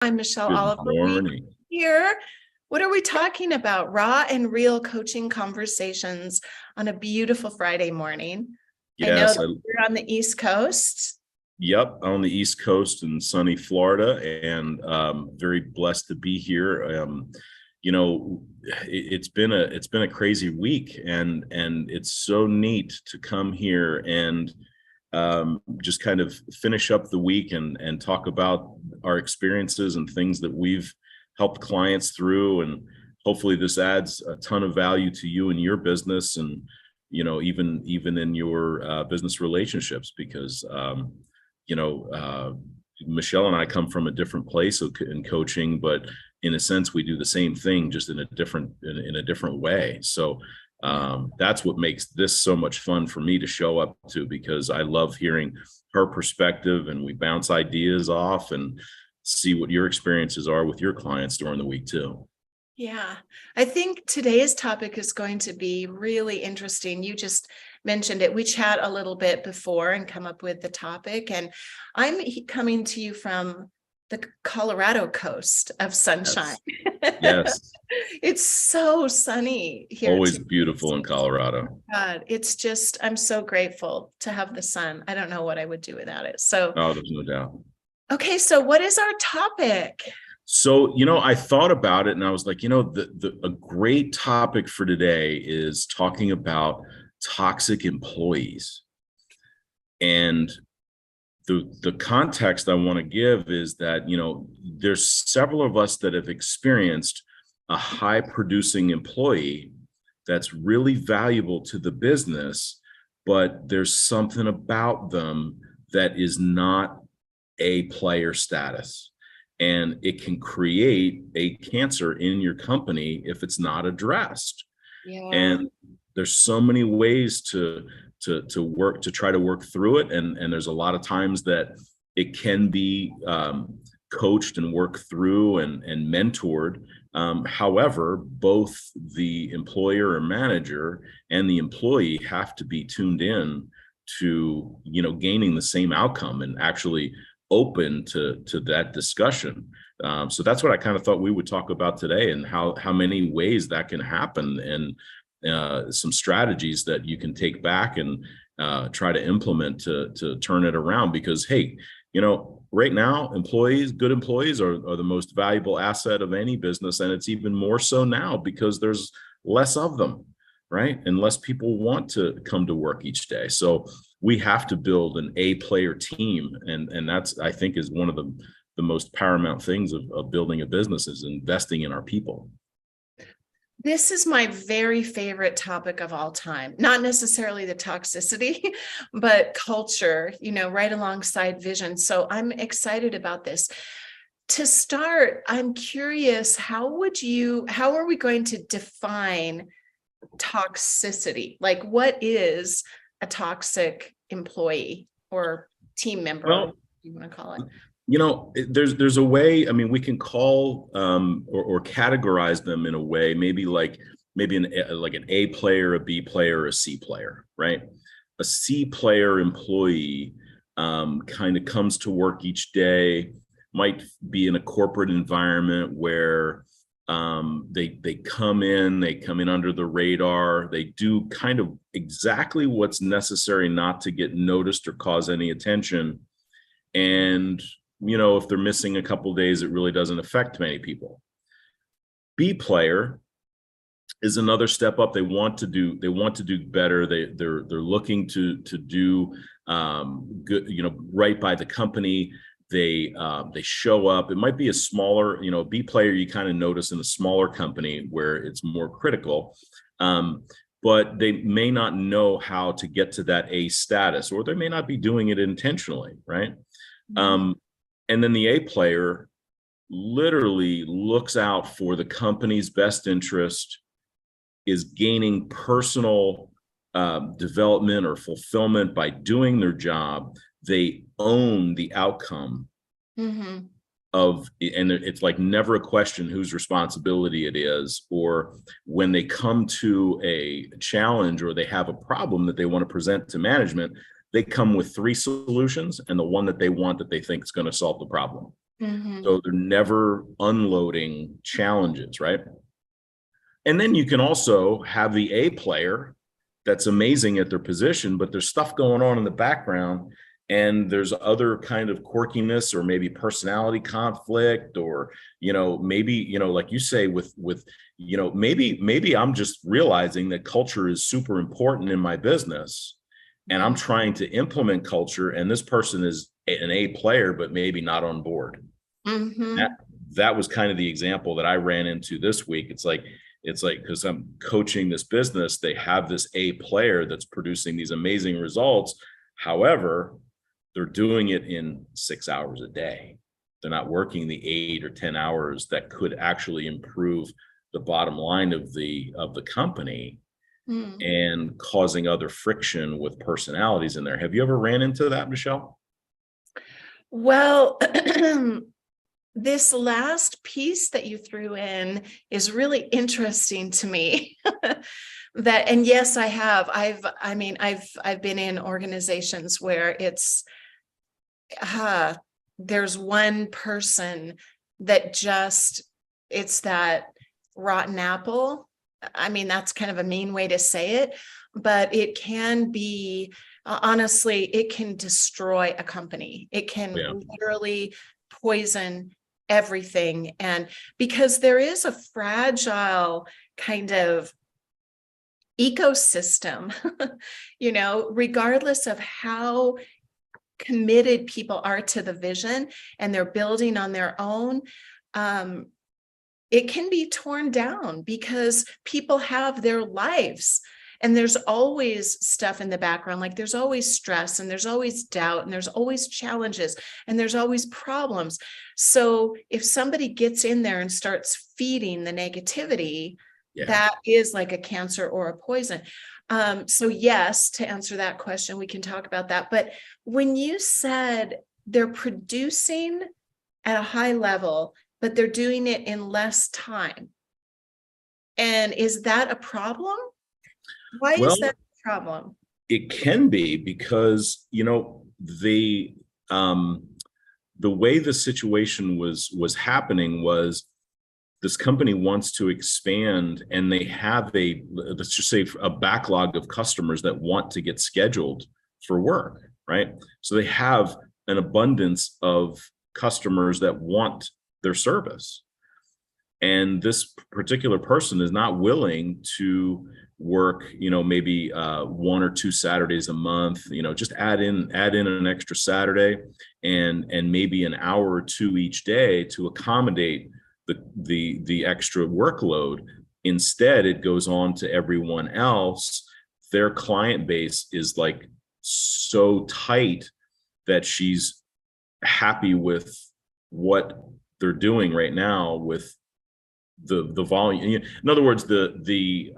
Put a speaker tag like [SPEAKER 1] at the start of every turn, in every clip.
[SPEAKER 1] I'm Michelle
[SPEAKER 2] Good
[SPEAKER 1] Oliver. We
[SPEAKER 2] morning.
[SPEAKER 1] here. What are we talking about? Raw and real coaching conversations on a beautiful Friday morning. I know
[SPEAKER 2] Yes,
[SPEAKER 1] that you're on the East Coast.
[SPEAKER 2] yep, on the East Coast in sunny Florida, and very blessed to be here. You know, it's been a crazy week, and it's so neat to come here and just kind of finish up the week and talk about our experiences and things that we've helped clients through. And hopefully this adds a ton of value to you and your business, and even in your business relationships, because you know uh, Michelle and I come from a different place in coaching, but in a sense we do the same thing, just in a different way. So that's what makes this so much fun for me to show up to, because I love hearing her perspective, and we bounce ideas off and see what your experiences are with your clients during the week too.
[SPEAKER 1] Yeah, I think today's topic is going to be really interesting. You just mentioned it. We chat a little bit before and come up with the topic. And I'm coming to you from the Colorado coast of sunshine.
[SPEAKER 2] Yes. Yes.
[SPEAKER 1] It's so sunny here
[SPEAKER 2] Always
[SPEAKER 1] too.
[SPEAKER 2] beautiful in Colorado.
[SPEAKER 1] God, it's just, I'm so grateful to have the sun. I don't know what I would do without it. So,
[SPEAKER 2] Oh, there's no doubt.
[SPEAKER 1] okay, so what is our topic?
[SPEAKER 2] So, I thought about it and I was like, a great topic for today is talking about toxic employees. And the context I want to give is that, there's several of us that have experienced a high producing employee that's really valuable to the business, but there's something about them that is not a player status. And it can create a cancer in your company if it's not addressed.
[SPEAKER 1] Yeah.
[SPEAKER 2] And there's so many ways to work to try to work through it, and there's a lot of times that it can be coached and worked through and mentored. However, both the employer or manager and the employee have to be tuned in to gaining the same outcome and actually open to that discussion. So that's what I kind of thought we would talk about today, and how many ways that can happen, and some strategies that you can take back and try to implement to turn it around. Because, hey, right now, good employees are the most valuable asset of any business. And it's even more so now because there's less of them, right? And less people want to come to work each day. So we have to build an A player team. And that's, I think, is one of the most paramount things of building a business, is investing in our people.
[SPEAKER 1] This is my very favorite topic of all time. Not necessarily the toxicity, but culture, right alongside vision. So I'm excited about this. To start, I'm curious, how are we going to define toxicity? Like, what is a toxic employee or team member,
[SPEAKER 2] Well,
[SPEAKER 1] what you want to call it?
[SPEAKER 2] There's a way. I mean, we can call or categorize them in a way, maybe an A player, a B player, a C player, right? A C player employee kind of comes to work each day, might be in a corporate environment where they come in under the radar. They do kind of exactly what's necessary not to get noticed or cause any attention. And if they're missing a couple of days, it really doesn't affect many people. B player is another step up. They want to do better. They're looking to do good, right by the company. They show up. It might be a smaller, B player you kind of notice in a smaller company where it's more critical. But they may not know how to get to that A status, or they may not be doing it intentionally, right? Mm-hmm. And then the A player literally looks out for the company's best interest, is gaining personal development or fulfillment by doing their job. They own the outcome. Mm-hmm. And it's like never a question whose responsibility it is, or when they come to a challenge or they have a problem that they want to present to management, they come with 3 solutions and the one that they want that they think is going to solve the problem.
[SPEAKER 1] Mhm.
[SPEAKER 2] So they're never unloading challenges, right? And then you can also have the A player that's amazing at their position, but there's stuff going on in the background, and there's other kind of quirkiness or maybe personality conflict, or maybe like you say, with maybe I'm just realizing that culture is super important in my business, and I'm
[SPEAKER 1] Mhm.
[SPEAKER 2] trying to implement culture, and this person is an A player but maybe not on board. that
[SPEAKER 1] Mhm.
[SPEAKER 2] that was kind of the example that I ran into this week. It's like because I'm coaching this business, they have this A player that's producing these amazing results. However, they're doing it in 6 hours a day. They're not working the 8 or 10 hours that could actually improve the bottom line of the company,
[SPEAKER 1] Mm.
[SPEAKER 2] and causing other friction with personalities in there. Have you ever ran into that, Michelle?
[SPEAKER 1] Well, this last piece that you threw in is really interesting to me. That, and yes, I have. I've been in organizations where it's uh there's one person that just, it's that rotten apple. I mean, that's kind of a mean way to say it, but it can be, honestly, it can destroy a company. It can
[SPEAKER 2] Yeah.
[SPEAKER 1] literally poison everything. And because there is a fragile kind of ecosystem, regardless of how committed people are to the vision and they're building on their own, um, it can be torn down because people have their lives, and there's always stuff in the background. Like there's always stress, and there's always doubt, and there's always challenges, and there's always problems. So if somebody gets in there and starts feeding the negativity,
[SPEAKER 2] Yeah.
[SPEAKER 1] that is like a cancer or a poison. So yes, to answer that question, we can talk about that. But when you said they're producing at a high level, but they're doing it in less time, and is that a problem? Why is that
[SPEAKER 2] Well,
[SPEAKER 1] a problem?
[SPEAKER 2] it can be because um the way the situation was happening was, this company wants to expand, and they have a, let's just say, a backlog of customers that want to get scheduled for work, right? So they have an abundance of customers that want their service, and this particular person is not willing to work maybe 1 or 2 Saturdays a month, just add in an extra Saturday, and maybe an hour or two each day to accommodate the extra workload. Instead, it goes on to everyone else. Their client base is like so tight that she's happy with what they're doing right now with the volume. In other words, the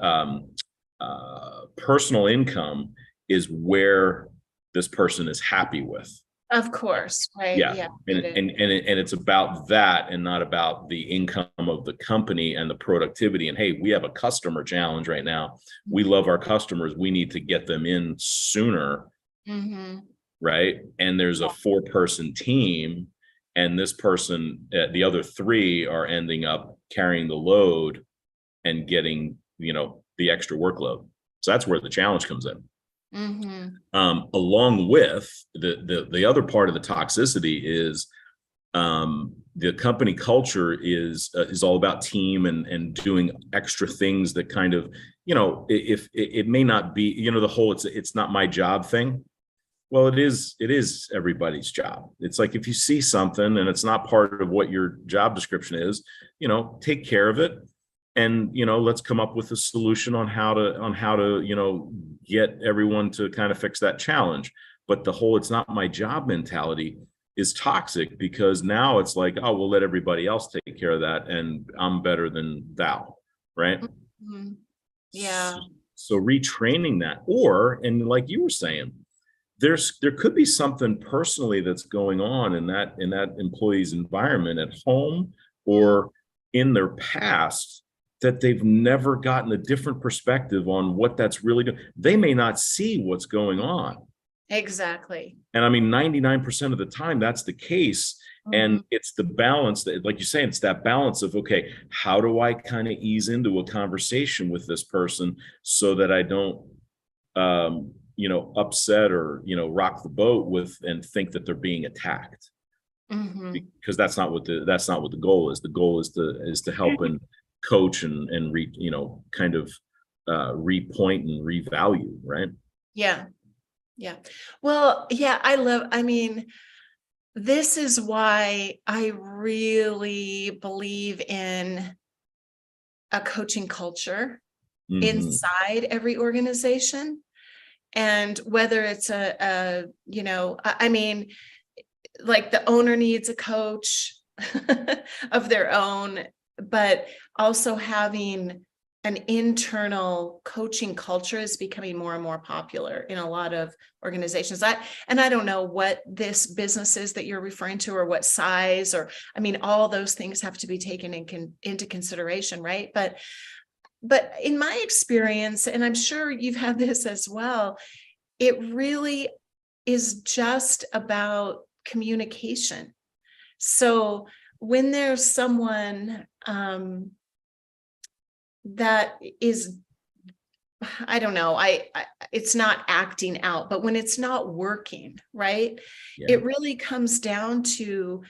[SPEAKER 2] personal income is where this person is happy with.
[SPEAKER 1] Of course, right?
[SPEAKER 2] Yeah,
[SPEAKER 1] Yeah,
[SPEAKER 2] and
[SPEAKER 1] it is.
[SPEAKER 2] and it's about that, and not about the income of the company and the productivity. And hey, we have a customer challenge right now. We love our customers. We need to get them in sooner,
[SPEAKER 1] Mhm.
[SPEAKER 2] right? And there's a 4-person team, and this person, the other 3 are ending up carrying the load and getting the extra workload. So that's where the challenge comes in.
[SPEAKER 1] Mhm.
[SPEAKER 2] Along with the other part of the toxicity is, the company culture is all about team and doing extra things that kind of, if it may not be, the whole it's not my job thing. Well, it is everybody's job. It's like, if you see something and it's not part of what your job description is, take care of it. And let's come up with a solution on how to get everyone to kind of fix that challenge. But the whole "it's not my job" mentality is toxic, because now it's like, oh, we'll let everybody else take care of that, and I'm better than thou, right?
[SPEAKER 1] Mhm. Yeah.
[SPEAKER 2] So retraining that, and like you were saying, there could be something personally that's going on in that employee's environment at home,
[SPEAKER 1] Mm.
[SPEAKER 2] or in their past, that they've never gotten a different perspective on what that's really doing. They may not see what's going on.
[SPEAKER 1] Exactly.
[SPEAKER 2] And I mean, 99% of the time, that's the case. And
[SPEAKER 1] Mhm.
[SPEAKER 2] it's the balance that, like you say, it's that balance of, okay, how do I kind of ease into a conversation with this person so that I don't, upset or, rock the boat with and think that they're being attacked,
[SPEAKER 1] Mhm.
[SPEAKER 2] because that's not what the goal is. The goal is to help and coach and kind of repoint and revalue, right?
[SPEAKER 1] Yeah. Yeah. Well, yeah, I mean, this is why I really believe in a coaching culture
[SPEAKER 2] Hmm.
[SPEAKER 1] inside every organization. And whether it's I mean, like the owner needs a coach of their own, but also having an internal coaching culture is becoming more and more popular in a lot of organizations. I don't know what this business is that you're referring to, or what size, or I mean, all those things have to be taken into consideration, right? But in my experience, and I'm sure you've had this as well, it really is just about communication. So when there's someone that is, I don't know, it's not acting out, but when it's not working, right?
[SPEAKER 2] Yeah.
[SPEAKER 1] It really comes down to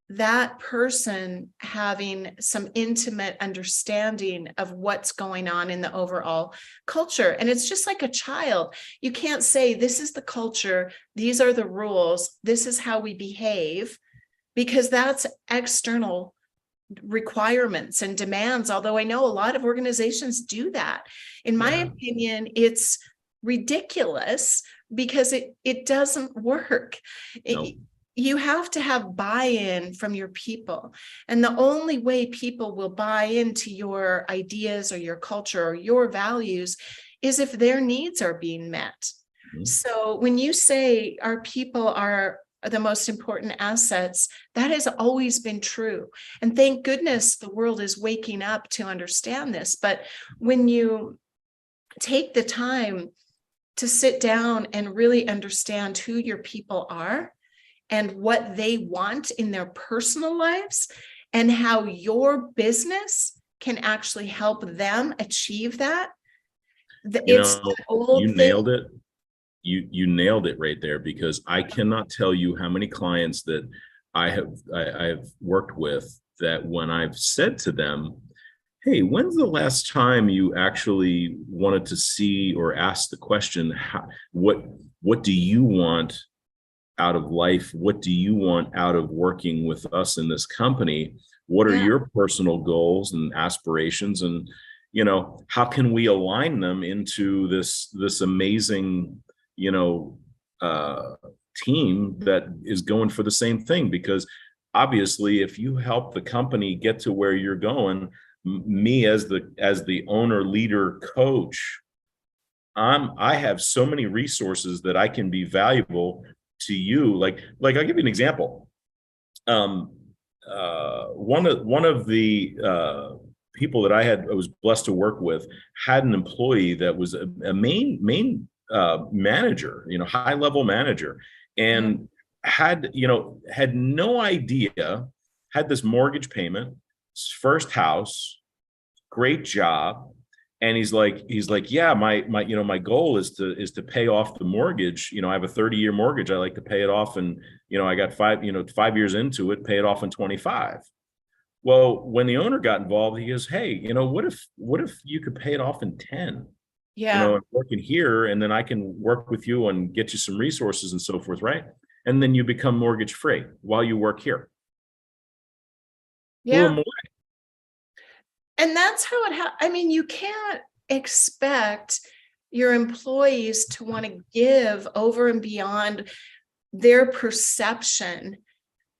[SPEAKER 1] that person having some intimate understanding of what's going on in the overall culture. And it's just like a child. You can't say, this is the culture, these are the rules, this is how we behave, because that's external requirements and demands. Although I know a lot of organizations do that. In my
[SPEAKER 2] Yeah.
[SPEAKER 1] opinion, it's ridiculous because it doesn't work.
[SPEAKER 2] No.
[SPEAKER 1] You have to have buy-in from your people. And the only way people will buy into your ideas or your culture or your values is if their needs are being met.
[SPEAKER 2] Mhm.
[SPEAKER 1] So when you say our people are the most important assets, that has always been true. And thank goodness the world is waking up to understand this. But when you take the time to sit down and really understand who your people are and what they want in their personal lives, and how your business can actually help them achieve that,
[SPEAKER 2] You
[SPEAKER 1] it's
[SPEAKER 2] know,
[SPEAKER 1] the
[SPEAKER 2] you
[SPEAKER 1] old thing.
[SPEAKER 2] nailed it. You nailed it right there, because I cannot tell you how many clients that I have worked with that when I've said to them, "Hey, when's the last time you actually wanted to see or ask the question, what do you want out of life? What do you want out of working with us in this company? What are
[SPEAKER 1] Yeah.
[SPEAKER 2] your personal goals and aspirations? And how can we align them into this amazing, you know, uh, team that is going for the same thing? Because obviously, if you help the company get to where you're going, me as the owner, leader, coach, I have so many resources that I can be valuable to you. Like I'll give you an example. Um, one of the people that I was blessed to work with had an employee that was a main manager, high level manager,
[SPEAKER 1] Yeah.
[SPEAKER 2] and had no idea, had this mortgage payment, first house, great job. And he's like, yeah, my goal is to pay off the mortgage. I have a 30-year mortgage. I like to pay it off. And, I got 5 years into it, pay it off in 25. Well, when the owner got involved, he goes, hey, what if you could pay it off in 10?
[SPEAKER 1] Yeah.
[SPEAKER 2] I'm working here, and then I can work with you and get you some resources and so forth, right? And then you become mortgage free while you work here. Blew
[SPEAKER 1] Yeah.
[SPEAKER 2] him.
[SPEAKER 1] And that's how I mean, you can't expect your employees to want to give over and beyond their perception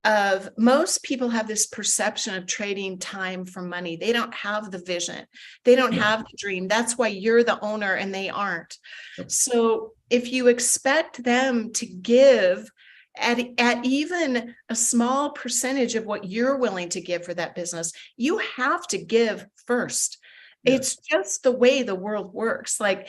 [SPEAKER 1] of. Most people have this perception of trading time for money. They don't have the vision. They don't
[SPEAKER 2] No.
[SPEAKER 1] have the dream. That's why you're the owner and they aren't.
[SPEAKER 2] Yep.
[SPEAKER 1] So if you expect them to give at even a small percentage of what you're willing to give for that business, you have to give first. It's
[SPEAKER 2] Yes.
[SPEAKER 1] just the way the world works. Like,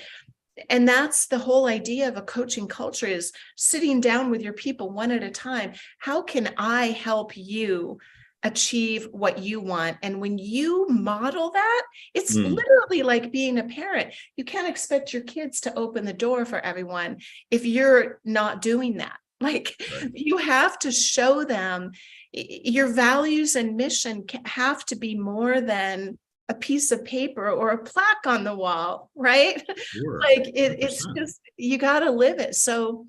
[SPEAKER 1] And that's the whole idea of a coaching culture, is sitting down with your people one at a time. How can I help you achieve what you want? And when you model that, it's
[SPEAKER 2] Mm,
[SPEAKER 1] literally like being a parent. You can't expect your kids to open the door for everyone if you're not doing that. Like,
[SPEAKER 2] right.
[SPEAKER 1] you have to show them your values and mission have to be more than a piece of paper or a plaque on the wall, right?
[SPEAKER 2] Sure.
[SPEAKER 1] Like, it's
[SPEAKER 2] 100%.
[SPEAKER 1] just, you got to live it. So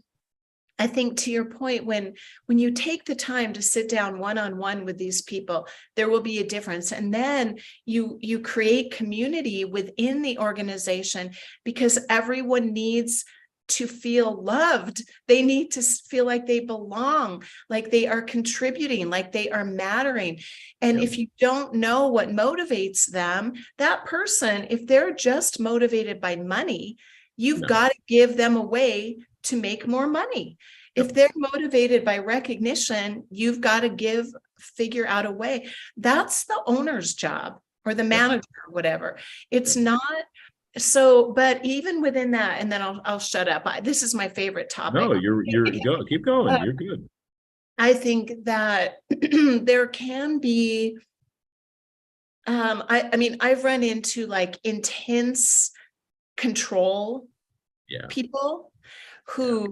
[SPEAKER 1] I think, to your point, when you take the time to sit down one-on-one with these people, there will be a difference. And then you create community within the organization, because everyone needs to feel loved. They need to feel like they belong, like they are contributing, like they are mattering. And
[SPEAKER 2] Yep.
[SPEAKER 1] if you don't know what motivates them, that person, if they're just motivated by money, you've
[SPEAKER 2] No.
[SPEAKER 1] got to give them a way to make more money. If
[SPEAKER 2] Yep.
[SPEAKER 1] they're motivated by recognition, you've got to figure out a way. That's the owner's job, or the
[SPEAKER 2] Yep.
[SPEAKER 1] manager, or whatever. It's
[SPEAKER 2] Yep.
[SPEAKER 1] not. So, but even within that, and then I'll shut up. This is my favorite topic.
[SPEAKER 2] No, go, keep going. You're good.
[SPEAKER 1] I think that there can be, I mean, I've run into like intense control
[SPEAKER 2] Yeah.
[SPEAKER 1] people
[SPEAKER 2] Yeah.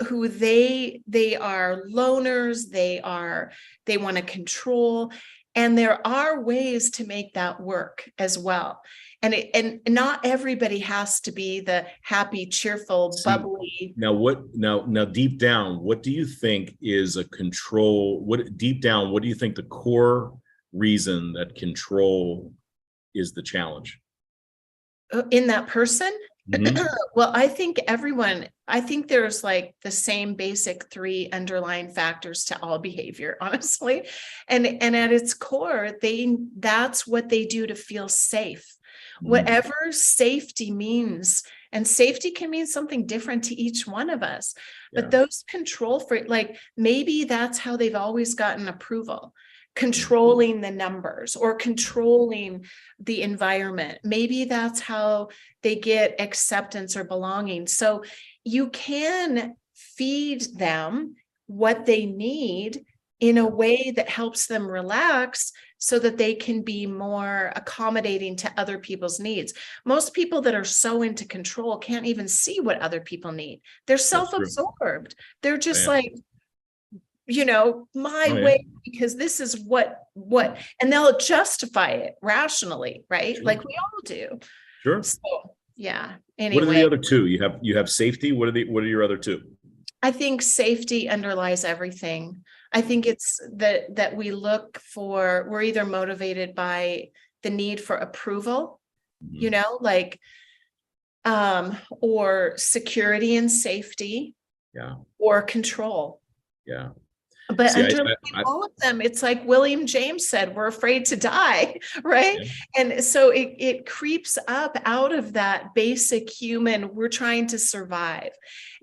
[SPEAKER 1] who they are loners, they want to control, and there are ways to make that work as well. And not everybody has to be the happy, cheerful,
[SPEAKER 2] See,
[SPEAKER 1] bubbly.
[SPEAKER 2] now deep down, what do you think is a control? What deep down, what do you think the core reason that control is the challenge?
[SPEAKER 1] In that person.
[SPEAKER 2] Mhm.
[SPEAKER 1] Well, I think there's like the same basic three underlying factors to all behavior, honestly. And at its core, that's what they do to feel safe.
[SPEAKER 2] Mhm.
[SPEAKER 1] Whatever safety means, and safety can mean something different to each one of us. But
[SPEAKER 2] Yeah.
[SPEAKER 1] those control for, like, maybe that's how they've always gotten approval,
[SPEAKER 2] Mhm.
[SPEAKER 1] controlling the numbers or controlling the environment. Maybe that's how they get acceptance or belonging. So you can feed them what they need in a
[SPEAKER 2] Yeah.
[SPEAKER 1] way that helps them relax, so that they can be more accommodating to other people's needs. Most people that are so into control can't even see what other people need. They're
[SPEAKER 2] That's true.
[SPEAKER 1] self-absorbed. They're just
[SPEAKER 2] Yeah.
[SPEAKER 1] like, my
[SPEAKER 2] Oh, yeah.
[SPEAKER 1] way, because this is what, and they'll justify it rationally, right?
[SPEAKER 2] Sure.
[SPEAKER 1] Like we all do.
[SPEAKER 2] Sure.
[SPEAKER 1] So, yeah.
[SPEAKER 2] What are the
[SPEAKER 1] Anyway,
[SPEAKER 2] other two? You have safety. What are your other two?
[SPEAKER 1] I think safety underlies everything. I think it's that we're either motivated by the need for approval,
[SPEAKER 2] Mhm.
[SPEAKER 1] like, or security and safety,
[SPEAKER 2] Yeah.
[SPEAKER 1] or control.
[SPEAKER 2] Yeah.
[SPEAKER 1] But
[SPEAKER 2] See,
[SPEAKER 1] underlying
[SPEAKER 2] I
[SPEAKER 1] all of them, it's like William James said, we're afraid to die, right?
[SPEAKER 2] yeah.
[SPEAKER 1] And so it creeps up out of that basic human, we're trying to survive.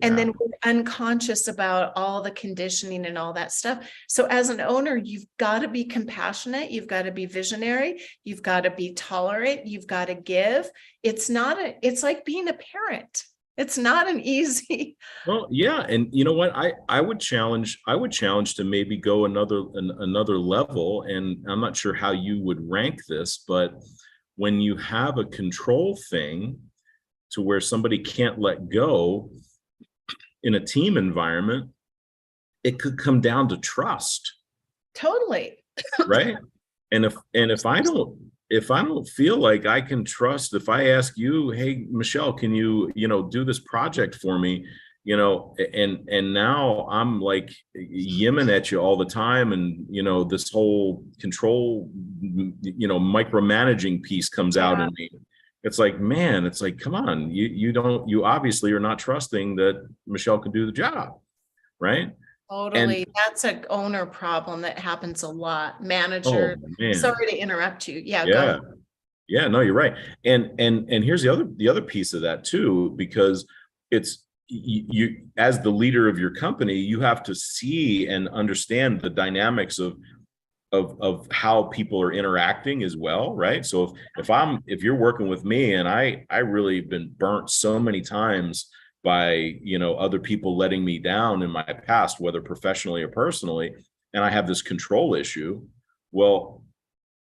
[SPEAKER 1] And
[SPEAKER 2] Yeah.
[SPEAKER 1] then we're unconscious about all the conditioning and all that stuff. So as an owner, you've got to be compassionate, you've got to be visionary, you've got to be tolerant, you've got to give. It's like being a parent. It's not an easy.
[SPEAKER 2] Well, yeah, and you know what? I would challenge to maybe go another level, and I'm not sure how you would rank this, but when you have a control thing to where somebody can't let go in a team environment, it could come down to trust,
[SPEAKER 1] Totally.
[SPEAKER 2] right? And if I don't feel like I can trust, if I ask you, hey, Michelle, can you do this project for me, and now I'm like yimming at you all the time, and this whole control, micromanaging piece comes out
[SPEAKER 1] Yeah.
[SPEAKER 2] in me. It's like, man, it's like, come on, you obviously are not trusting that Michelle can do the job, right? And
[SPEAKER 1] Totally. That's an owner problem that happens a lot.
[SPEAKER 2] oh
[SPEAKER 1] Manager,
[SPEAKER 2] man,
[SPEAKER 1] sorry to interrupt you. Yeah, go
[SPEAKER 2] yeah.
[SPEAKER 1] ahead.
[SPEAKER 2] Yeah, no, you're right. And here's the other piece of that too, because it's you as the leader of your company, you have to see and understand the dynamics of how people are interacting as well, right? So if you're working with me, and I really been burnt so many times by, other people letting me down in my past, whether professionally or personally, and I have this control issue. Well,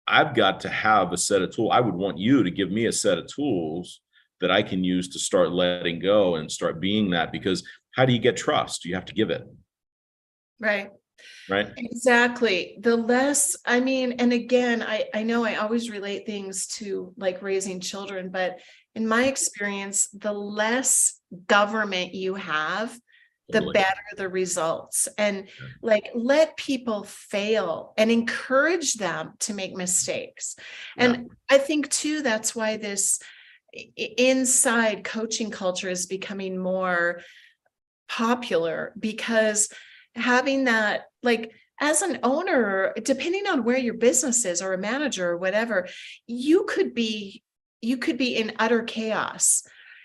[SPEAKER 2] I've got to have a set of tools. I would want you to give me a set of tools that I can use to start letting go and start being that, because how do you get trust? You have to give it.
[SPEAKER 1] Right.
[SPEAKER 2] Right.
[SPEAKER 1] Exactly. The less, I mean, and again, I know I always relate things to like raising children, but in my experience, the less government you have, the
[SPEAKER 2] Totally.
[SPEAKER 1] better the results. And like, let people fail and encourage them to make mistakes.
[SPEAKER 2] Yeah.
[SPEAKER 1] And I think too, that's why this inside coaching culture is becoming more popular, because having that, like, as an owner, depending on where your business is, or a manager or whatever, you could be in utter chaos,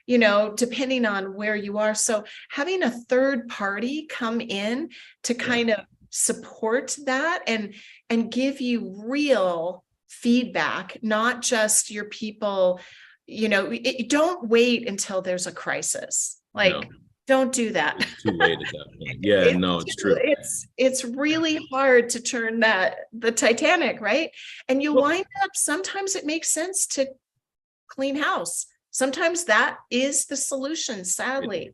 [SPEAKER 1] depending on where you are. So having a third party come in to kind of support that and give you real feedback, not just your people, don't wait until there's a crisis. Like,
[SPEAKER 2] No.
[SPEAKER 1] don't do that.
[SPEAKER 2] It's too late at that point. Yeah, no, it's true.
[SPEAKER 1] It's really hard to turn the Titanic, right? And you wind up, sometimes it makes sense to clean house. Sometimes that is the solution, sadly.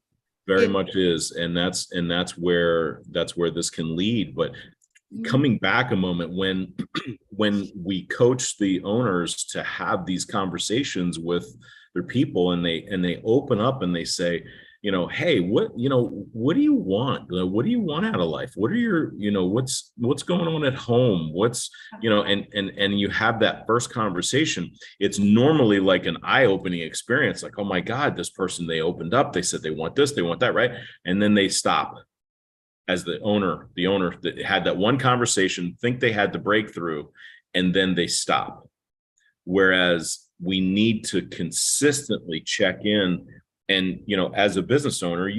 [SPEAKER 2] Very much is. And that's where this can lead. But coming back a moment, when we coach the owners to have these conversations with their people, and they open up and they say, hey, what do you want? What do you want out of life? What are your, what's going on at home? What's, and you have that first conversation. It's normally like an eye-opening experience. Like, oh my God, this person, they opened up, they said they want this, they want that, right? And then they stop. As the owner that had that one conversation, think they had the breakthrough, and then they stop. Whereas we need to consistently check in. And, as a business owner,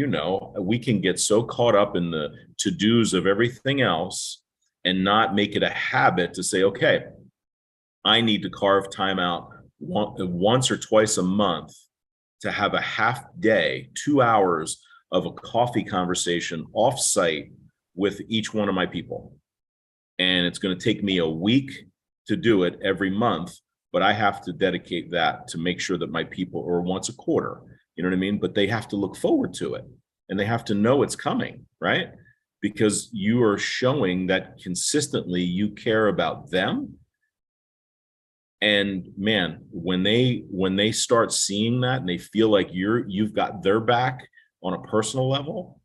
[SPEAKER 2] we can get so caught up in the to-dos of everything else and not make it a habit to say, okay, I need to carve time out once or twice a month to have a half day, 2 hours of a coffee conversation off-site with each one of my people. And it's going to take me a week to do it every month, but I have to dedicate that to make sure that my people, or once a quarter, you know what I mean? But they have to look forward to it, and they have to know it's coming, right? Because you are showing that consistently you care about them. And man, when they start seeing that and they feel like you've got their back on a personal level,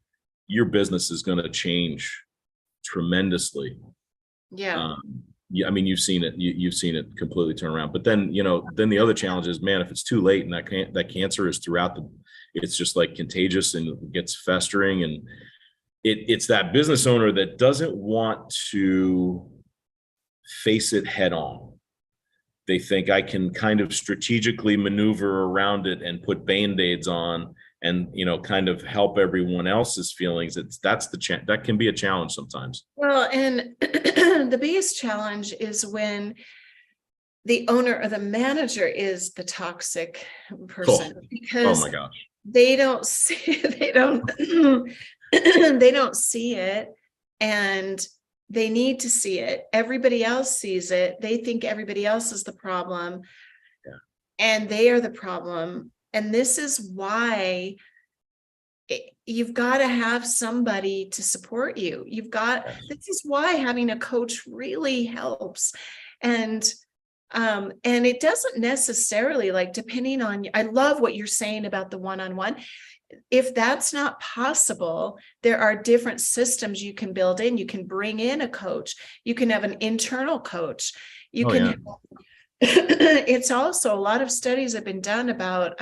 [SPEAKER 2] your business is going to change tremendously.
[SPEAKER 1] Yeah.
[SPEAKER 2] I mean, you've seen it. You've seen it completely turn around. But then, then the other challenge is, man, if it's too late and that cancer is throughout it's just like contagious and gets festering, and it's that business owner that doesn't want to face it head on. They think I can kind of strategically maneuver around it and put Band-Aids on and, kind of help everyone else's feelings. That can be a challenge sometimes.
[SPEAKER 1] Well, and the biggest challenge is when the owner or the manager is the toxic person, because
[SPEAKER 2] oh my gosh,
[SPEAKER 1] they don't see they don't see it, and they need to see it. Everybody else sees it. They think everybody else is the problem, and they are the problem. And this is why you've got to have somebody to support you. This is why having a coach really helps. And it doesn't necessarily, like, depending on, I love what you're saying about the one-on-one. If that's not possible, there are different systems you can build in. You can bring in a coach. You can have an internal coach. You can. It's also, a lot of studies have been done about,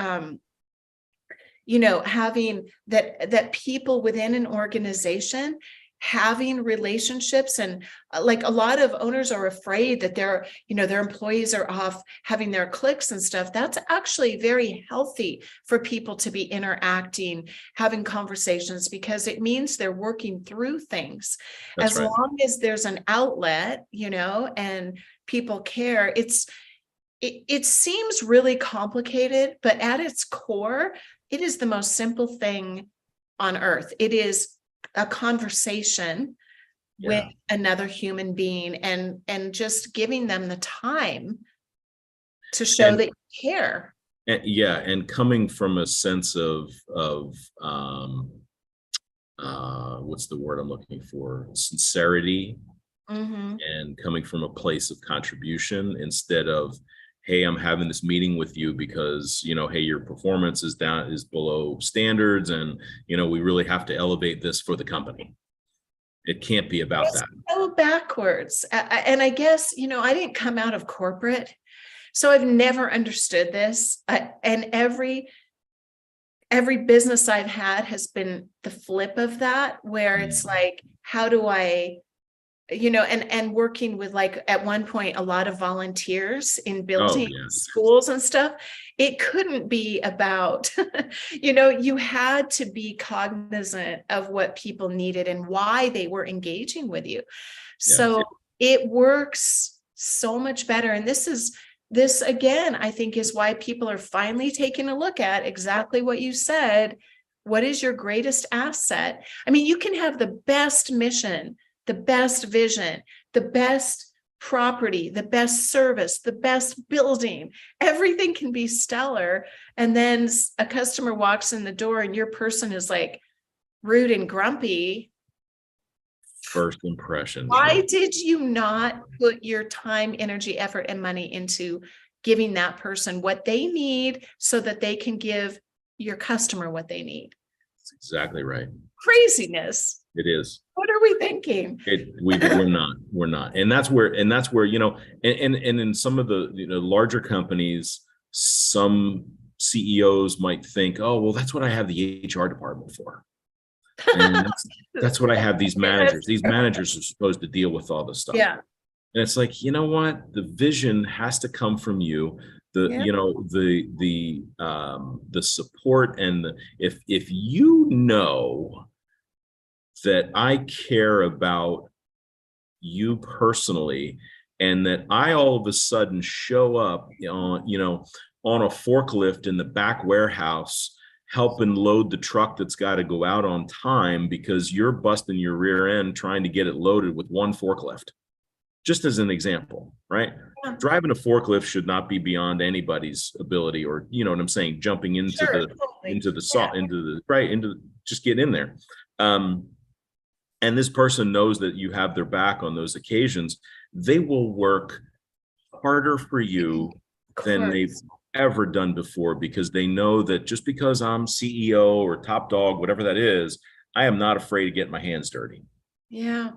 [SPEAKER 1] having that people within an organization having relationships. And like a lot of owners are afraid that their employees are off having their clicks and stuff. That's actually very healthy for people to be interacting, having conversations, because it means they're working through things.
[SPEAKER 2] That's
[SPEAKER 1] As
[SPEAKER 2] right.
[SPEAKER 1] long as there's an outlet, and people care. It seems really complicated, but at its core, it is the most simple thing on earth. It is a conversation with another human being, and just giving them the time to show
[SPEAKER 2] And
[SPEAKER 1] that you care.
[SPEAKER 2] and coming from a sense of what's the word I'm looking for? Sincerity,
[SPEAKER 1] Mm-hmm.
[SPEAKER 2] and coming from a place of contribution instead of, hey, I'm having this meeting with you because, hey, your performance is below standards, and we really have to elevate this for the company. It can't be about
[SPEAKER 1] It's
[SPEAKER 2] that.
[SPEAKER 1] so backwards. And I guess, I didn't come out of corporate, so I've never understood this. And every business I've had has been the flip of that, where it's like, how do I, and working with, like, at one point, a lot of volunteers in building schools and stuff. It couldn't be about, you had to be cognizant of what people needed and why they were engaging with you. So it works so much better. And this again, I think, is why people are finally taking a look at exactly what you said. What is your greatest asset? I mean, you can have the best mission, the best vision, the best property, the best service, the best building. Everything can be stellar. And then a customer walks in the door and your person is like rude and grumpy.
[SPEAKER 2] First impression.
[SPEAKER 1] Why did you not put your time, energy, effort, and money into giving that person what they need so that they can give your customer what they need?
[SPEAKER 2] That's exactly right.
[SPEAKER 1] Craziness.
[SPEAKER 2] It is.
[SPEAKER 1] What are we thinking?
[SPEAKER 2] We're not. And that's where, and in some of the, larger companies, some CEOs might think, oh, well, that's what I have the HR department for. And that's what I have these managers. These managers are supposed to deal with all this stuff.
[SPEAKER 1] Yeah.
[SPEAKER 2] And it's like, you know what? The vision has to come from you. The support, and if you know that I care about you personally, and that I all of a sudden show up on a forklift in the back warehouse helping load the truck that's got to go out on time because you're busting your rear end trying to get it loaded with one forklift. Just as an example, right? Yeah. Driving a forklift should not be beyond anybody's ability, or what I'm saying, jumping into just get in there. And this person knows that you have their back on those occasions. They will work harder for you than they've ever done before, because they know that just because I'm CEO or top dog, whatever that is, I am not afraid to get my hands dirty.
[SPEAKER 1] Yeah.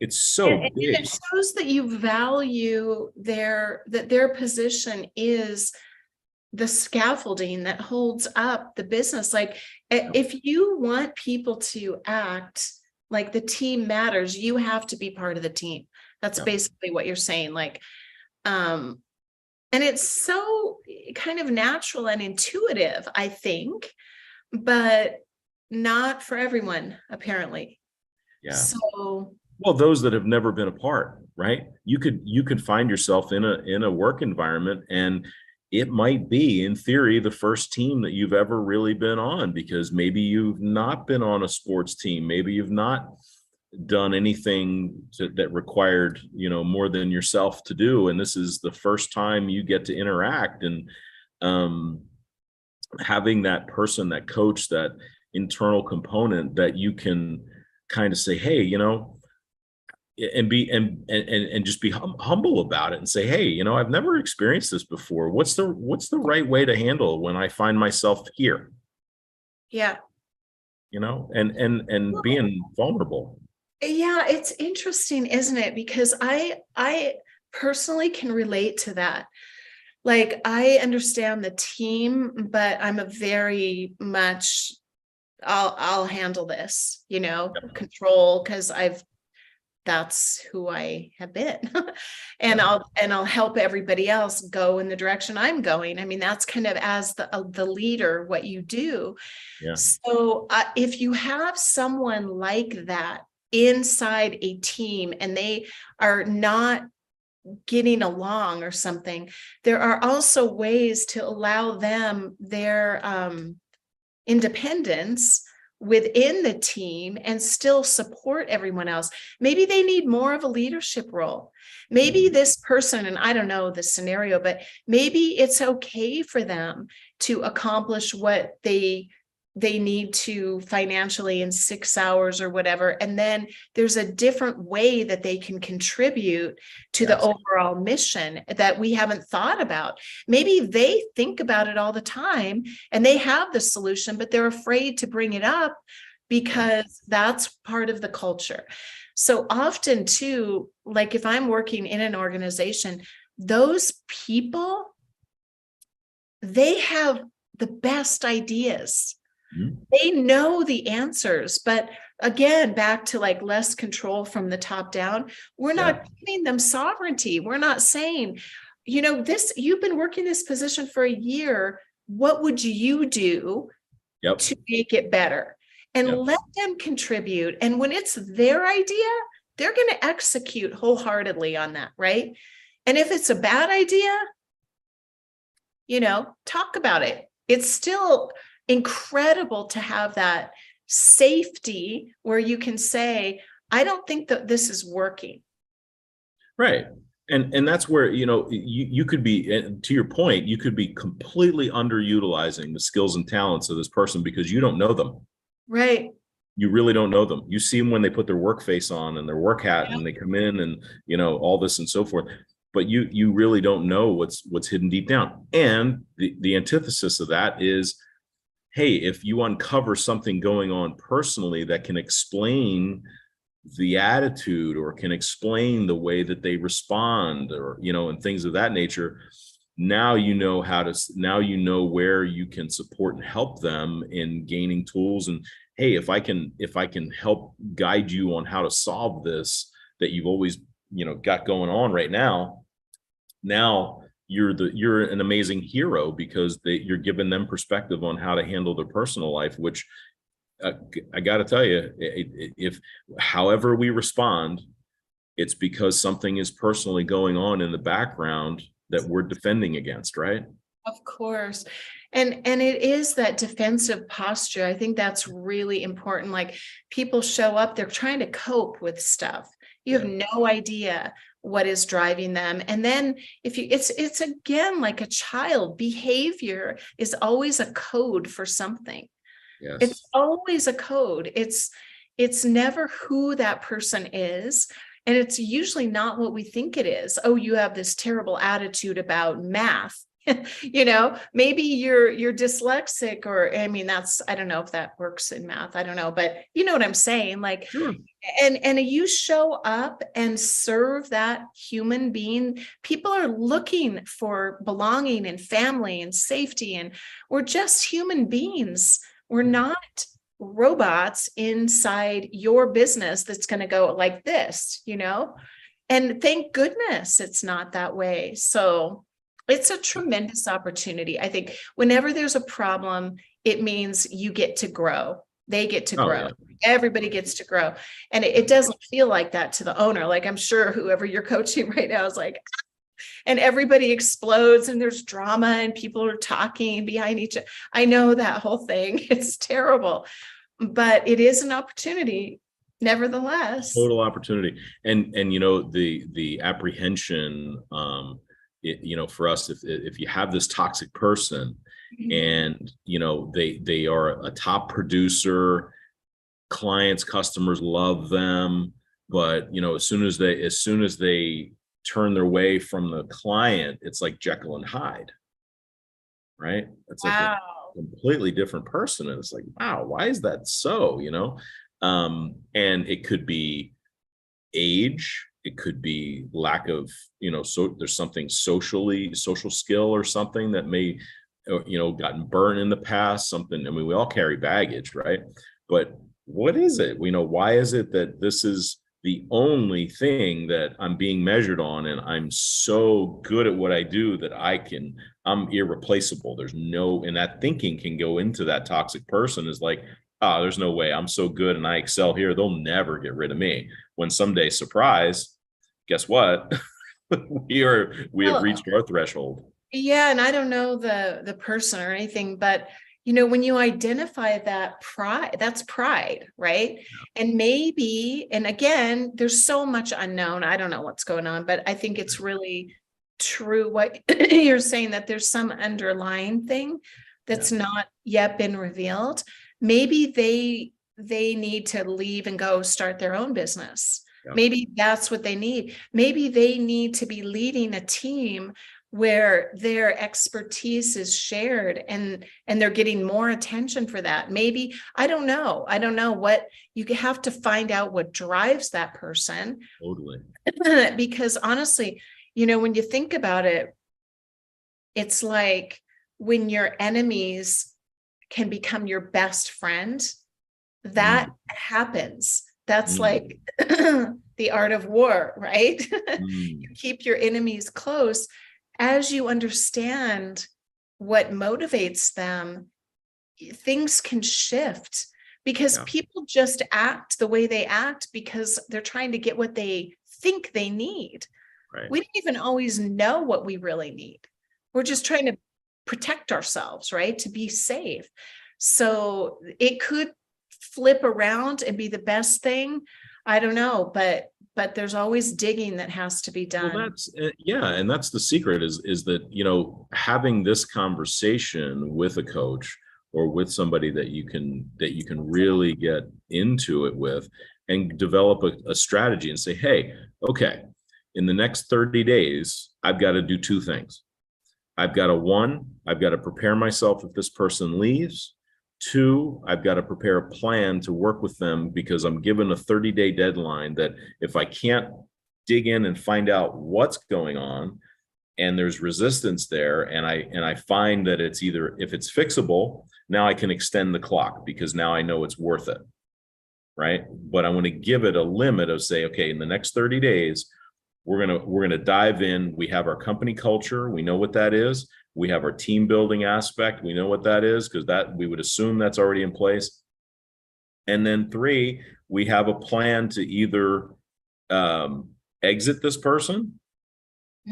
[SPEAKER 2] It's so big.
[SPEAKER 1] It shows that you value their position is the scaffolding that holds up the business. Like, if you want people to act like the team matters, you have to be part of the team. That's basically what you're saying. Like, and it's so kind of natural and intuitive, I think, but not for everyone, apparently.
[SPEAKER 2] Yeah.
[SPEAKER 1] So,
[SPEAKER 2] well, those that have never been apart, right? You could find yourself in a work environment, and it might be, in theory, the first team that you've ever really been on, because maybe you've not been on a sports team. Maybe you've not done anything that required, more than yourself to do. And this is the first time you get to interact, and having that person, that coach, that internal component that you can kind of say, hey, and be and just be humble about it, and say, hey, I've never experienced this before. What's the right way to handle when I find myself here?
[SPEAKER 1] Yeah.
[SPEAKER 2] And being vulnerable.
[SPEAKER 1] Yeah, it's interesting, isn't it? Because I personally can relate to that. Like, I understand the team, but I'm a very much I'll handle this, control, because that's who I have been. And
[SPEAKER 2] Yeah.
[SPEAKER 1] I'll help everybody else go in the direction I'm going. I mean, that's kind of, as the leader, what you do.
[SPEAKER 2] Yeah.
[SPEAKER 1] So if you have someone like that inside a team and they are not getting along or something, there are also ways to allow them their independence within the team and still support everyone else. Maybe they need more of a leadership role. Maybe this person, and I don't know the scenario, but maybe it's okay for them to accomplish what they need to financially in 6 hours or whatever. And then there's a different way that they can contribute to the
[SPEAKER 2] Yes.
[SPEAKER 1] overall mission that we haven't thought about. Maybe they think about it all the time and they have the solution, but they're afraid to bring it up because that's part of the culture. So often too, like if I'm working in an organization, those people, they have the best ideas.
[SPEAKER 2] Mhm.
[SPEAKER 1] They know the answers, but again, back to like less control from the top down. We're
[SPEAKER 2] Yeah.
[SPEAKER 1] not giving them sovereignty. We're not saying, you've been working this position for a year. What would you do
[SPEAKER 2] Yep.
[SPEAKER 1] to make it better? And
[SPEAKER 2] Yep.
[SPEAKER 1] let them contribute. And when it's their idea, they're going to execute wholeheartedly on that, right? And if it's a bad idea, talk about it. It's still incredible to have that safety where you can say, I don't think that this is working.
[SPEAKER 2] Right. And that's where, you could be, to your point, you could be completely underutilizing the skills and talents of this person because you don't know them.
[SPEAKER 1] Right.
[SPEAKER 2] You really don't know them. You see them when they put their work face on and their work hat
[SPEAKER 1] Yeah.
[SPEAKER 2] and they come in and, all this and so forth. But you really don't know what's hidden deep down. And the antithesis of that is, hey, if you uncover something going on personally that can explain the attitude or can explain the way that they respond, or and things of that nature, now now where you can support and help them in gaining tools. And hey, if I can help guide you on how to solve this that you've always got going on right now you're an amazing hero because you're giving them perspective on how to handle their personal life, which I got to tell you, if however we respond, it's because something is personally going on in the background that we're defending against, right?
[SPEAKER 1] Of course. And it is that defensive posture. I think that's really important. Like people show up, they're trying to cope with stuff. You have no idea what is driving them. And then it's again like a child. Behavior is always a code for something.
[SPEAKER 2] Yes.
[SPEAKER 1] It's always a code. It's never who that person is. And it's usually not what we think it is. Oh, you have this terrible attitude about math. Maybe you're dyslexic, or I mean, I don't know if that works in math. I don't know, but you know what I'm saying? Like,
[SPEAKER 2] Sure.
[SPEAKER 1] And you show up and serve that human being. People are looking for belonging and family and safety, and we're just human beings. We're not robots inside your business that's going to go like this, and thank goodness it's not that way. So it's a tremendous opportunity. I think whenever there's a problem, it means you get to grow. They get to grow.
[SPEAKER 2] Yeah.
[SPEAKER 1] Everybody gets to grow. And it doesn't feel like that to the owner. Like I'm sure whoever you're coaching right now is like, and everybody explodes and there's drama and people are talking behind each other. I know that whole thing. It's terrible, but it is an opportunity nevertheless.
[SPEAKER 2] Total opportunity. And the apprehension, for us, if you have this toxic person and they are a top producer, clients, customers love them, but as soon as they turn their way from the client, it's like Jekyll and Hyde, right? It's like a completely different person. And it's like, wow, why is that so? And it could be age, it could be lack of, so there's something social skill or something that may or, gotten burned in the past, something. I mean, we all carry baggage, right? But what is it? Why is it that this is the only thing that I'm being measured on, and I'm so good at what I do that I'm irreplaceable. And that thinking can go into that toxic person, is like, there's no way, I'm so good and I excel here, they'll never get rid of me. When someday, surprise, guess what? we have reached our threshold.
[SPEAKER 1] Yeah, and I don't know the person or anything, but when you identify that pride, that's pride, right? And maybe, and again, there's so much unknown. I don't know what's going on, but I think it's really true what you're saying, that there's some underlying thing that's not yet been revealed. Maybe they need to leave and go start their own business. Yeah. Maybe that's what they need. Maybe they need to be leading a team where their expertise is shared, and they're getting more attention for that. Maybe, I don't know what. You have to find out what drives that person.
[SPEAKER 2] Totally.
[SPEAKER 1] Because honestly, when you think about it, it's like when your enemies can become your best friend, that happens. That's like the art of war, right? You keep your enemies close. As you understand what motivates them, things can shift, because people just act the way they act because they're trying to get what they think they need. Right. We don't even always know what we really need. We're just trying to protect ourselves, right? To be safe. So it could flip around and be the best thing. I don't know, but there's always digging that has to be done.
[SPEAKER 2] Well, and that's the secret, is that, having this conversation with a coach or with somebody that you can really get into it with, and develop a strategy and say, hey, okay, in the next 30 days, I've got to do two things. I've got to prepare myself if this person leaves. Two, I've got to prepare a plan to work with them, because I'm given a 30-day deadline that if I can't dig in and find out what's going on, and there's resistance there, and I find that it's either, if it's fixable, now I can extend the clock because now I know it's worth it, right? But I want to give it a limit of, say, okay, in the next 30 days, we're gonna dive in. We have our company culture. We know what that is. We have our team building aspect. We know what that is, because that we would assume that's already in place. And then three, we have a plan to either exit this person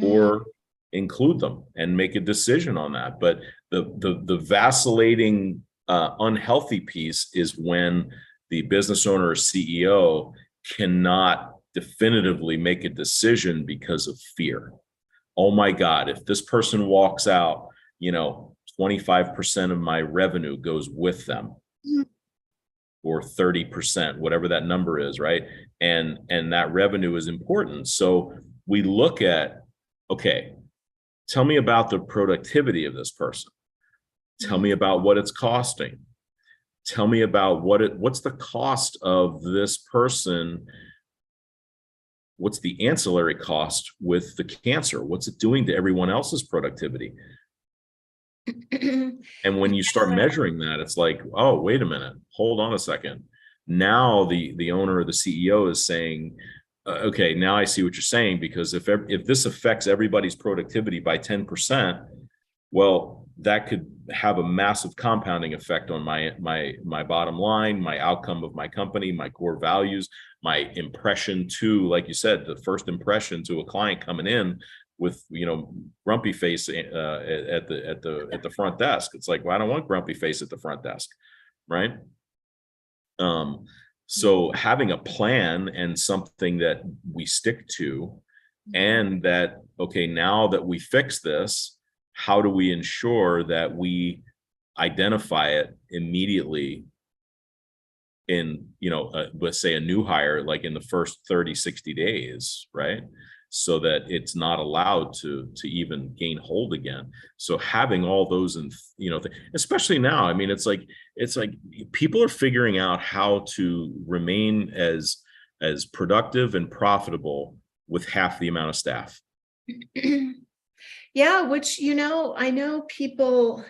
[SPEAKER 2] or include them and make a decision on that. But the vacillating, unhealthy piece is when the business owner or CEO cannot definitively make a decision because of fear. Oh my God, if this person walks out, 25% of my revenue goes with them, or 30%, whatever that number is, right? And that revenue is important. So we look at, okay, tell me about the productivity of this person. Tell me about what it's costing. Tell me about what's the cost of this person. What's the ancillary cost with the cancer? What's it doing to everyone else's productivity? And when you start measuring that, it's like, oh, wait a minute, hold on a second. Now the owner or the CEO is saying, okay, now I see what you're saying, because if this affects everybody's productivity by 10%, well, that could have a massive compounding effect on my bottom line, my outcome of my company, my core values, my impression to, like you said, the first impression to a client coming in with, grumpy face at the front desk. It's like, well, I don't want grumpy face at the front desk, right? So having a plan and something that we stick to, and that, okay, now that we fix this, how do we ensure that we identify it immediately in, let's say a new hire, like in the first 30, 60 days, right? So that it's not allowed to even gain hold again. So having all those, and especially now, I mean, it's like people are figuring out how to remain as productive and profitable with half the amount of staff.
[SPEAKER 1] Yeah, which, I know people,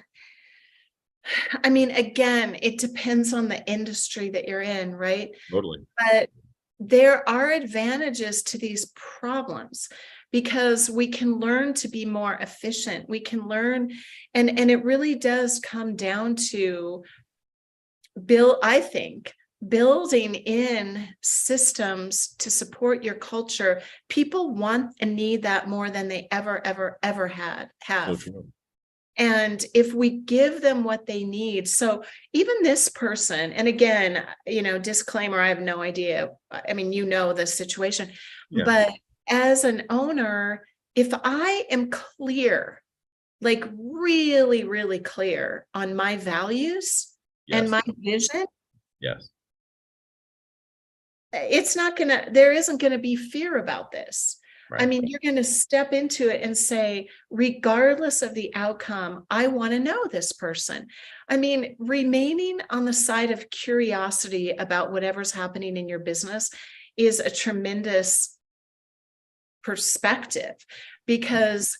[SPEAKER 1] I mean, again, it depends on the industry that you're in, right?
[SPEAKER 2] Totally.
[SPEAKER 1] But there are advantages to these problems because we can learn to be more efficient. We can learn, and it really does come down to I think building in systems to support your culture. People want and need that more than they ever
[SPEAKER 2] So
[SPEAKER 1] have.
[SPEAKER 2] true.
[SPEAKER 1] And if we give them what they need, so even this person, and again, disclaimer, I have no idea. I mean, the situation,
[SPEAKER 2] Yeah.
[SPEAKER 1] but as an owner, if I am clear, like really, really clear on my values and
[SPEAKER 2] Yes.
[SPEAKER 1] my vision,
[SPEAKER 2] Yes.
[SPEAKER 1] there isn't gonna be fear about this. I
[SPEAKER 2] Right.
[SPEAKER 1] mean, you're going to step into it and say, regardless of the outcome, I want to know this person. I mean, remaining on the side of curiosity about whatever's happening in your business is a tremendous perspective, because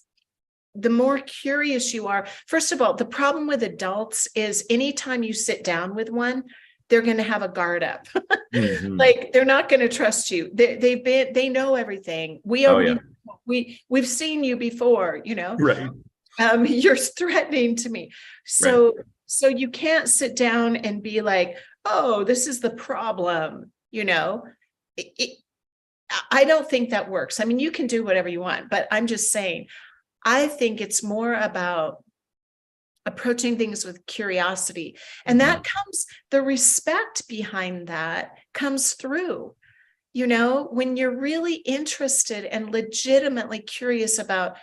[SPEAKER 1] the more curious you are, first of all, the problem with adults is anytime you sit down with one, they're going to have a guard up.
[SPEAKER 2] Mhm.
[SPEAKER 1] Like, they're not going to trust you. They know everything.
[SPEAKER 2] Oh, yeah.
[SPEAKER 1] We've seen you before,
[SPEAKER 2] Right.
[SPEAKER 1] you're threatening to me.
[SPEAKER 2] Right.
[SPEAKER 1] So you can't sit down and be like, oh, this is the problem. I don't think that works. I mean, you can do whatever you want, but I'm just saying, I think it's more about approaching things with curiosity. And that comes, the respect behind that comes through, when you're really interested and legitimately curious about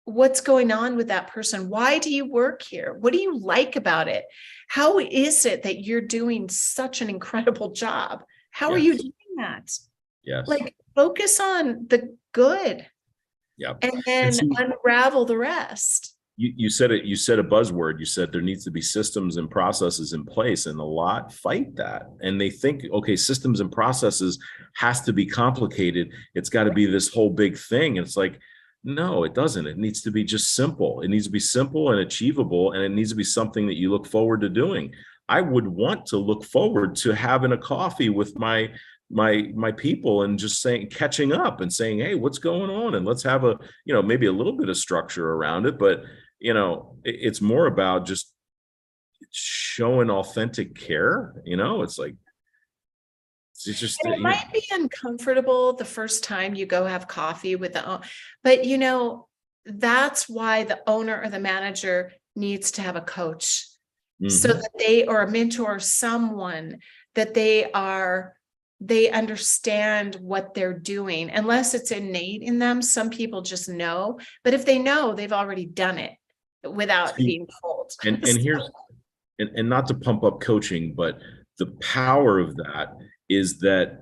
[SPEAKER 1] what's going on with that person. Why do you work here? What do you like about it? How is it that you're doing such an incredible job? How are you
[SPEAKER 2] Yes.
[SPEAKER 1] doing that?
[SPEAKER 2] Yes.
[SPEAKER 1] Like, focus on the good
[SPEAKER 2] Yeah.
[SPEAKER 1] and
[SPEAKER 2] And
[SPEAKER 1] then
[SPEAKER 2] see,
[SPEAKER 1] unravel the rest.
[SPEAKER 2] you said it, you said a buzzword. You said there needs to be systems and processes in place, and a lot fight that. And they think, okay, systems and processes has to be complicated. It's got to be this whole big thing. And it's like, no, it doesn't. It needs to be just simple. It needs to be simple and achievable, and it needs to be something that you look forward to doing. I would want to look forward to having a coffee with my people and just saying, catching up and saying, hey, what's going on, and let's have a, maybe a little bit of structure around it. But it's more about just showing authentic care. It's like, it's just,
[SPEAKER 1] And it might be uncomfortable the first time you go have coffee with but that's why the owner or the manager needs to have a coach, so that or a mentor, someone that they understand what they're doing, unless it's innate in them. Some people just know, but if they know, they've already done it without
[SPEAKER 2] see,
[SPEAKER 1] being told.
[SPEAKER 2] and here's, and not to pump up coaching, but the power of that is that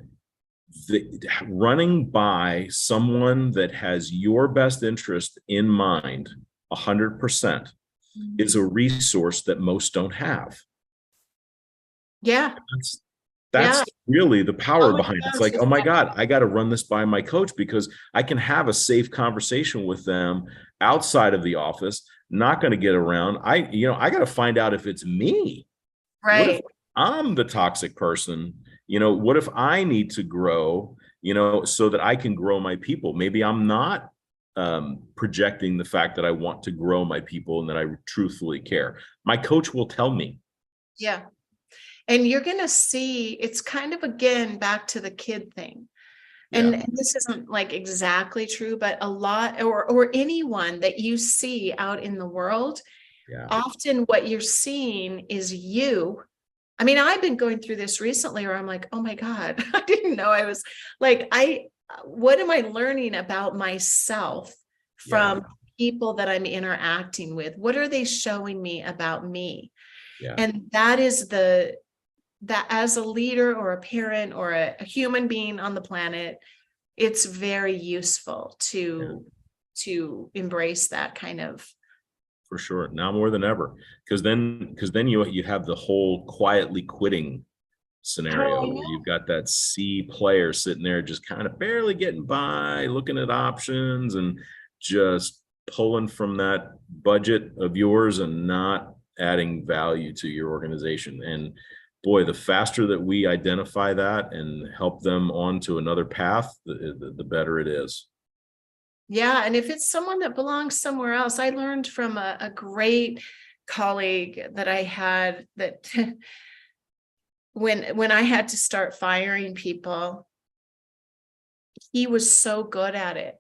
[SPEAKER 2] running by someone that has your best interest in mind 100% is a resource that most don't have.
[SPEAKER 1] Yeah.
[SPEAKER 2] That's
[SPEAKER 1] Yeah.
[SPEAKER 2] really the power
[SPEAKER 1] Oh my
[SPEAKER 2] behind it. It's
[SPEAKER 1] gosh.
[SPEAKER 2] like, oh my God, I got to run this by my coach, because I can have a safe conversation with them outside of the office. Not going to get around. I got to find out if it's me. What if
[SPEAKER 1] Right.
[SPEAKER 2] I'm the toxic person? What if I need to grow, so that I can grow my people? Maybe I'm not projecting the fact that I want to grow my people and that I truthfully care. My coach will tell me.
[SPEAKER 1] Yeah. And you're going to see, it's kind of, again, back to the kid thing.
[SPEAKER 2] Yeah.
[SPEAKER 1] And this isn't like exactly true, but a lot, or anyone that you see out in the world,
[SPEAKER 2] Yeah.
[SPEAKER 1] often what you're seeing is you. I mean, I've been going through this recently where I'm like, oh my God, I didn't know I was like, what am I learning about myself from people that I'm interacting with? What are they showing me about me?
[SPEAKER 2] Yeah.
[SPEAKER 1] And that is that as a leader or a parent or a human being on the planet, it's very useful to embrace that kind of.
[SPEAKER 2] For sure. Now more than ever. Because then you have the whole quietly quitting scenario where you've got that C player sitting there just kind of barely getting by, looking at options and just pulling from that budget of yours and not adding value to your organization. And boy, the faster that we identify that and help them onto another path, the better it is.
[SPEAKER 1] Yeah. And if it's someone that belongs somewhere else, I learned from a great colleague that I had that when I had to start firing people, he was so good at it.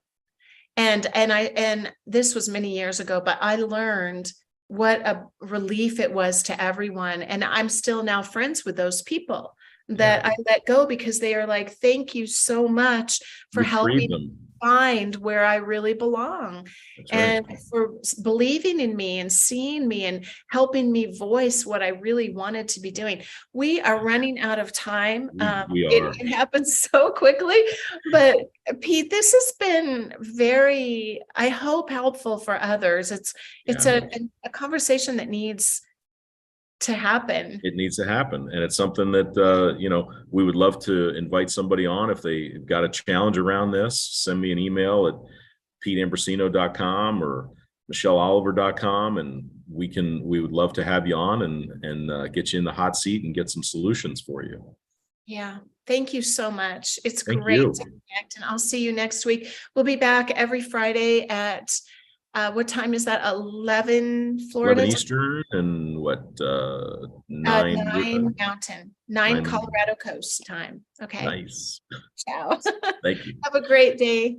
[SPEAKER 1] And this was many years ago, but I learned what a relief it was to everyone. And I'm still now friends with those people that
[SPEAKER 2] Yeah.
[SPEAKER 1] I let go because they are like, thank you so much for
[SPEAKER 2] You freed
[SPEAKER 1] helping
[SPEAKER 2] them.
[SPEAKER 1] find where I really belong
[SPEAKER 2] That's right.
[SPEAKER 1] and for believing in me and seeing me and helping me voice what I really wanted to be doing. We are running out of time.
[SPEAKER 2] We
[SPEAKER 1] It,
[SPEAKER 2] are.
[SPEAKER 1] it happens so quickly, but Pete, this has been very, I hope, helpful for others. It's
[SPEAKER 2] Yeah.
[SPEAKER 1] a conversation that needs to happen.
[SPEAKER 2] It needs to happen. And it's something that, we would love to invite somebody on. If they've got a challenge around this, send me an email at peteambrosino.com or michelleoliver.com. And we would love to have you on and get you in the hot seat and get some solutions for you.
[SPEAKER 1] Yeah. Thank you so much. It's
[SPEAKER 2] Thank
[SPEAKER 1] great
[SPEAKER 2] you.
[SPEAKER 1] to connect, and I'll see you next week. We'll be back every Friday at what time is that? 11
[SPEAKER 2] 11
[SPEAKER 1] Florida,
[SPEAKER 2] Eastern and what, 9,
[SPEAKER 1] 9 Mountain, 9
[SPEAKER 2] 9.
[SPEAKER 1] Colorado Coast time. Okay.
[SPEAKER 2] Nice.
[SPEAKER 1] Ciao.
[SPEAKER 2] Thank you.
[SPEAKER 1] Have a great day.